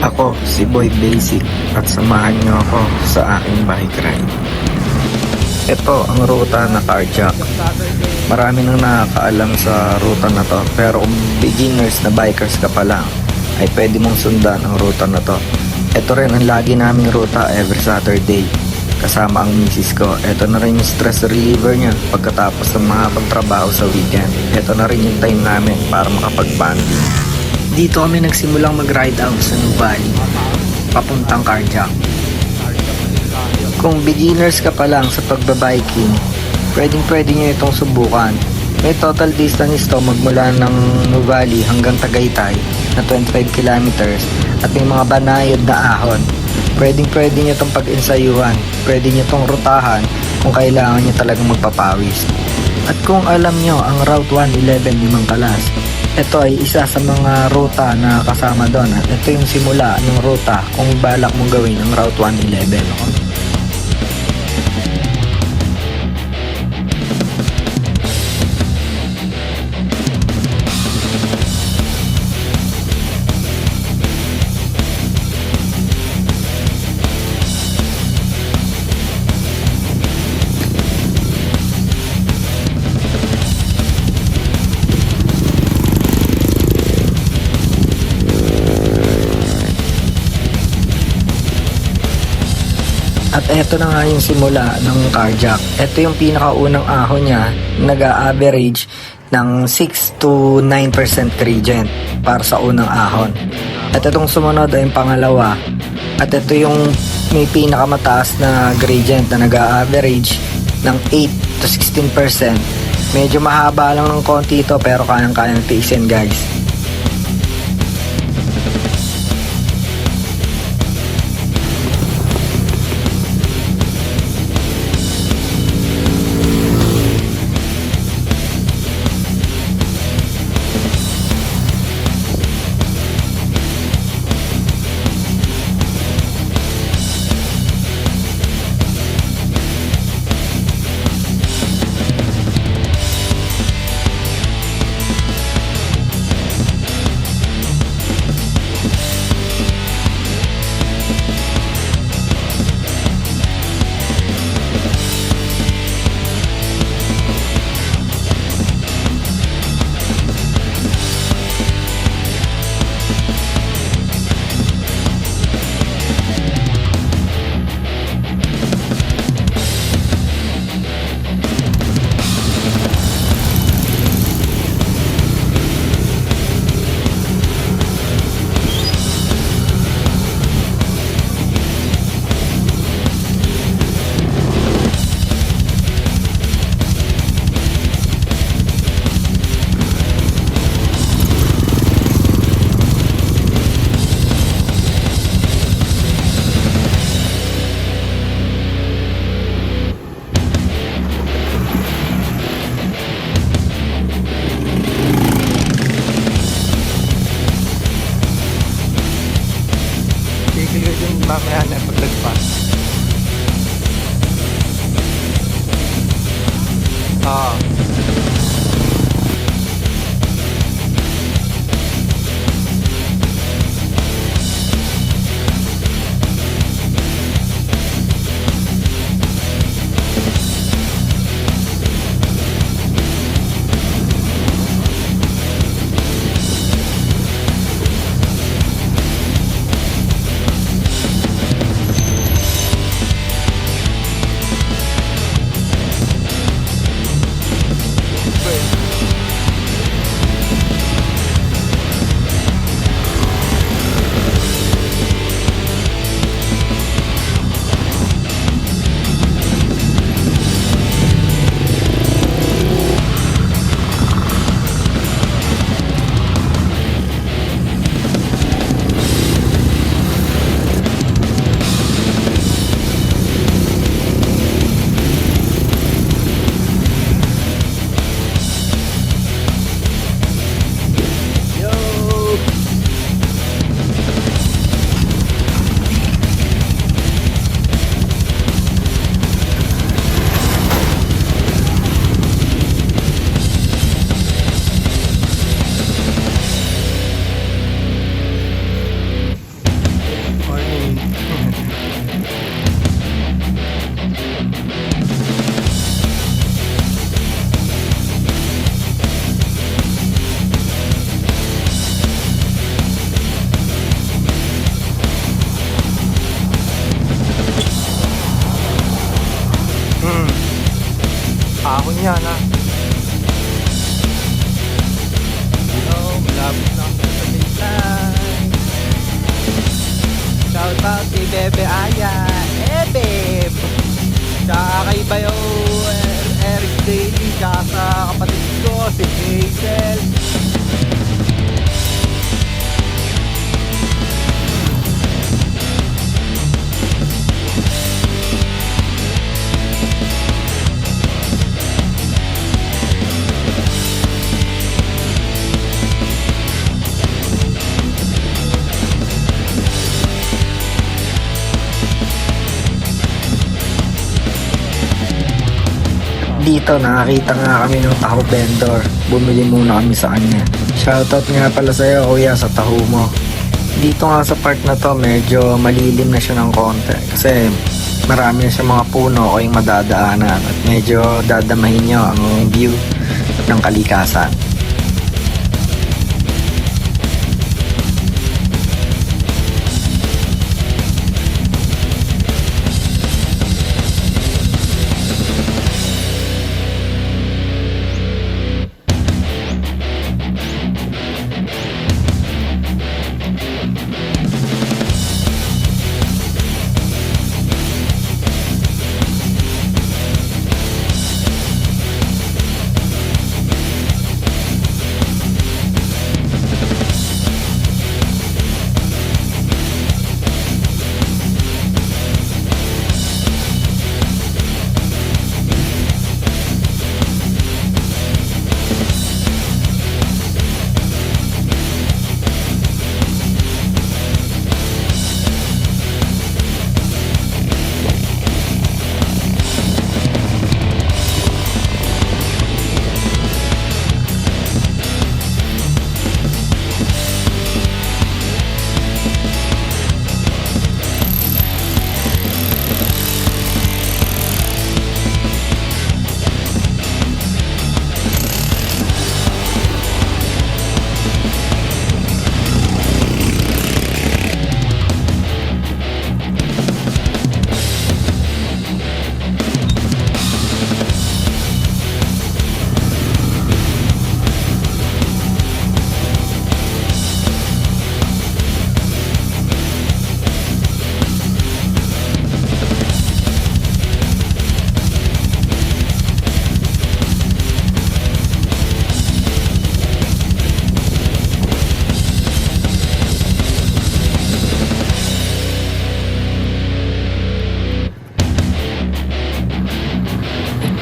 Ako, si Boy Basic at samahan niyo ako sa aking bike ride. Ito ang ruta na carjack. Marami nang nakakaalam sa ruta na to, pero kung beginners na bikers ka pa lang, ay pwede mong sundan ang ruta na to. Ito rin ang lagi naming ruta every Saturday. Kasama ang misis ko. Ito na rin yung stress reliever niya pagkatapos ng mga pagtrabaho sa weekend. Ito na rin yung time namin para makapag-banding. Dito kami nagsimulang mag-ride out sa Nuvali, papuntang Carjack. Kung beginners ka pa lang sa pagbabiking, pwede nyo itong subukan. May total distance ito magmula ng Nuvali hanggang Tagaytay na 25 kilometers at may mga banayad na ahon. Pwede nyo itong pag-ensayuhan, pwede nyo itong rutahan kung kailangan nyo talagang magpapawis. At kung alam nyo ang Route 111 Limang Kalas, ito ay isa sa mga ruta na kasama doon. At ito yung simula ng ruta kung balak mong gawin ang Route 111. At eto na nga yung simula ng carjack. Ito yung pinakaunang ahon niya, nag-a-average ng 6 to 9% gradient para sa unang ahon. At itong sumunod ay yung pangalawa. At ito yung may pinakamataas na gradient na nag-a-average ng 8 to 16%. Medyo mahaba lang ng konti ito pero kayang-kayang tiisin, guys. Mamaya na paglagpas. Ahon yan ha. Hello, malapit na ako sa baseline. Shout out kay Bebe Aya. Bebe! Tsaka kay Bayo Eric Daly. Tsaka sa kapatid ko, si Hazel. Dito nakakita nga kami ng taho vendor. Bumili muna kami sa kanya. Shoutout nga pala sa'yo kuya sa taho mo. Dito nga sa part na to medyo malilim na siya ng konti. Kasi marami na siya mga puno o yung madadaanan. At medyo dadamahin nyo ang view ng kalikasan.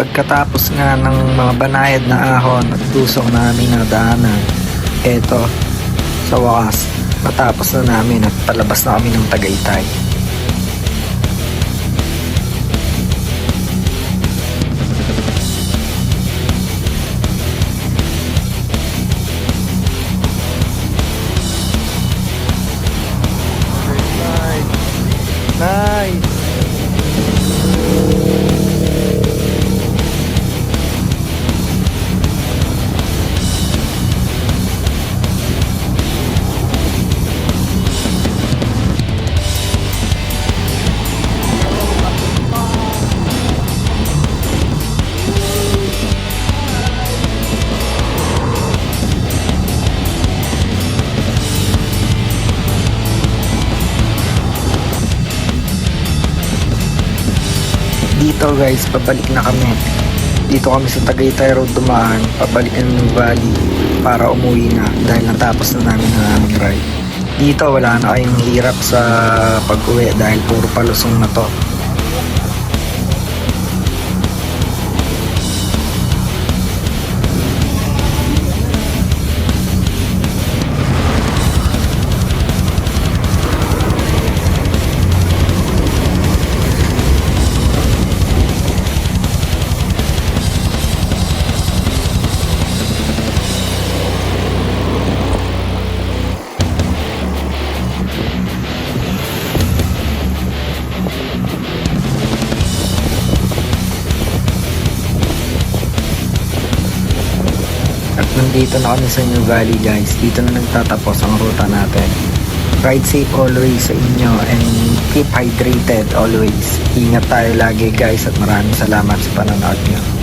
Pagkatapos nga ng mga banayad na ahon at tusok na aming nadaanan, eto, sa wakas, natapos na namin at palabas na kami ng Tagaytay. Nice! Dito guys, pabalik na kami. Dito kami sa Tagaytay Road dumaan, pabalik na ng valley para umuwi na dahil natapos na namin ang aming ride. Dito wala na kayong hirap sa pag-uwi dahil puro palusong na to. Nandito na kami sa New Valley guys. Dito na nagtatapos ang ruta natin. Ride safe always sa inyo and keep hydrated always. Ingat tayo lagi guys at maraming salamat sa panonood nyo.